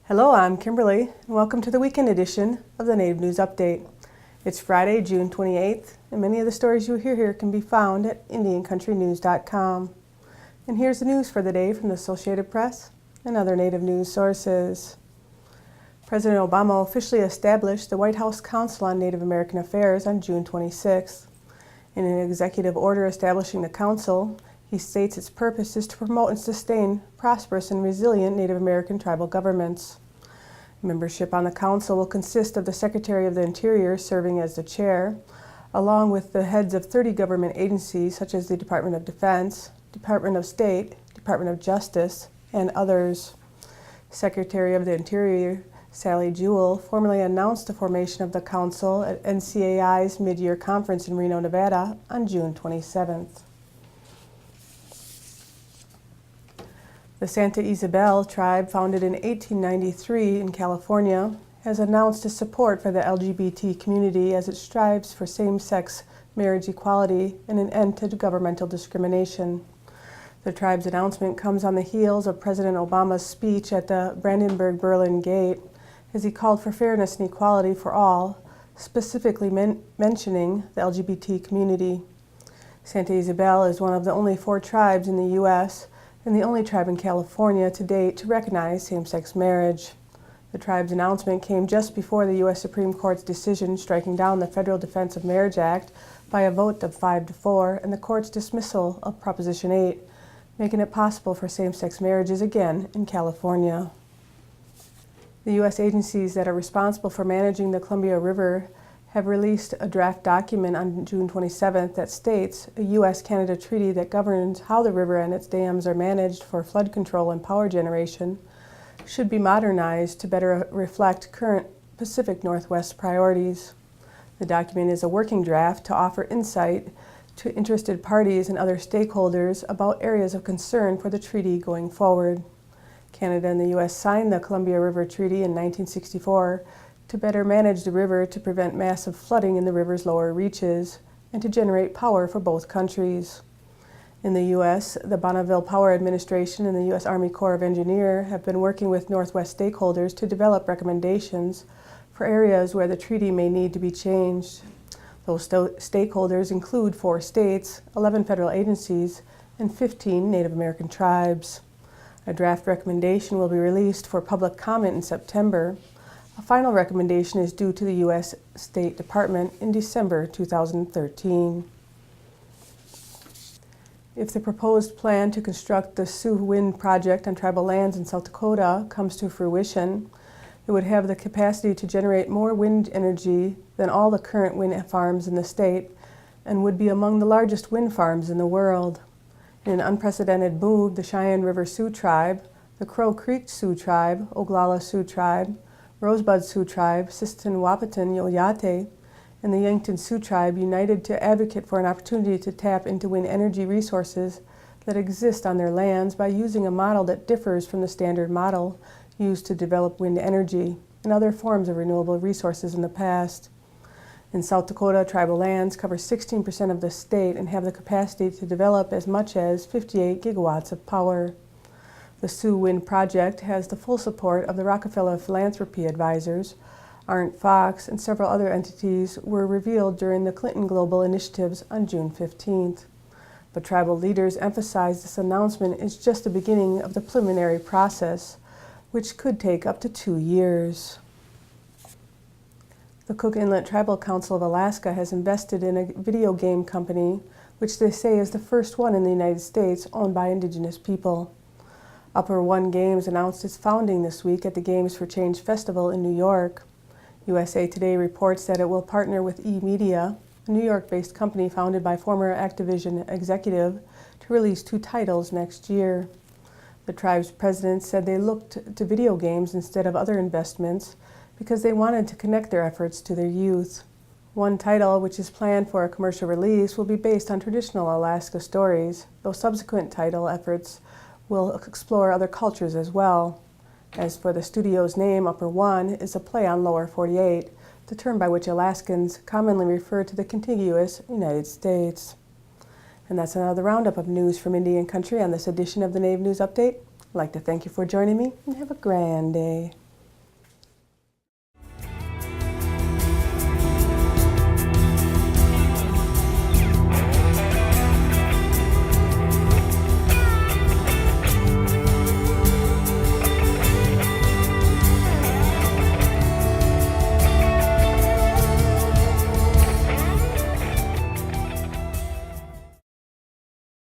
Hello, I'm Kimberly, and welcome to the weekend edition of the Native News Update. It's Friday, June 28th, and many of the stories you hear here can be found at IndianCountryTV.com. And here's the news for the day from the Associated Press and other Native news sources. President Obama officially established the White House Council on Native American Affairs on June 26th. In an executive order establishing the council, he states its purpose is to promote and sustain prosperous and resilient Native American tribal governments. Membership on the council will consist of the Secretary of the Interior serving as the chair, along with the heads of 30 government agencies such as the Department of Defense, Department of State, Department of Justice, and others. Secretary of the Interior Sally Jewell formally announced the formation of the council at NCAI's mid-year conference in Reno, Nevada on June 27th. The Ysabel Tribe, founded in 1893 in California, has announced its support for the LGBT community as it strives for same-sex marriage equality and an end to governmental discrimination. The tribe's announcement comes on the heels of President Obama's speech at the Brandenburg Berlin Gate, as he called for fairness and equality for all, specifically mentioning the LGBT community. Santa Ysabel is one of the only 4 tribes in the U.S. and the only tribe in California to date to recognize same-sex marriage. The tribe's announcement came just before the U.S. Supreme Court's decision striking down the Federal Defense of Marriage Act by a vote of 5-4 and the court's dismissal of Proposition 8, making it possible for same-sex marriages again in California. The U.S. agencies that are responsible for managing the Columbia River have released a draft document on June 27th that states a U.S.-Canada treaty that governs how the river and its dams are managed for flood control and power generation should be modernized to better reflect current Pacific Northwest priorities. The document is a working draft to offer insight to interested parties and other stakeholders about areas of concern for the treaty going forward. Canada and the U.S. signed the Columbia River Treaty in 1964 to better manage the river to prevent massive flooding in the river's lower reaches and to generate power for both countries. In the U.S., the Bonneville Power Administration and the U.S. Army Corps of Engineers have been working with Northwest stakeholders to develop recommendations for areas where the treaty may need to be changed. Those stakeholders include 4 states, 11 federal agencies, and 15 Native American tribes. A draft recommendation will be released for public comment in September. A final recommendation is due to the U.S. State Department in December 2013. If the proposed plan to construct the Sioux wind project on tribal lands in South Dakota comes to fruition, it would have the capacity to generate more wind energy than all the current wind farms in the state and would be among the largest wind farms in the world. In an unprecedented move, the Cheyenne River Sioux Tribe, the Crow Creek Sioux Tribe, Oglala Sioux Tribe, Rosebud Sioux Tribe, Sisseton Wahpeton Yoyate, and the Yankton Sioux Tribe united to advocate for an opportunity to tap into wind energy resources that exist on their lands by using a model that differs from the standard model used to develop wind energy and other forms of renewable resources in the past. In South Dakota, tribal lands cover 16% of the state and have the capacity to develop as much as 58 gigawatts of power. The Sioux Wind Project has the full support of the Rockefeller Philanthropy Advisors. Arndt Fox and several other entities were revealed during the Clinton Global Initiatives on June 15th. But tribal leaders emphasized this announcement is just the beginning of the preliminary process, which could take up to 2 years. The Cook Inlet Tribal Council of Alaska has invested in a video game company, which they say is the first one in the United States owned by Indigenous people. Upper One Games announced its founding this week at the Games for Change Festival in New York. USA Today reports that it will partner with eMedia, a New York-based company founded by former Activision executive, to release 2 titles next year. The tribe's president said they looked to video games instead of other investments because they wanted to connect their efforts to their youth. One title, which is planned for a commercial release, will be based on traditional Alaska stories, though subsequent title efforts will explore other cultures as well. As for the studio's name, Upper One is a play on Lower 48, the term by which Alaskans commonly refer to the contiguous United States. And that's another roundup of news from Indian Country on this edition of the Native News Update. I'd like to thank you for joining me and have a grand day.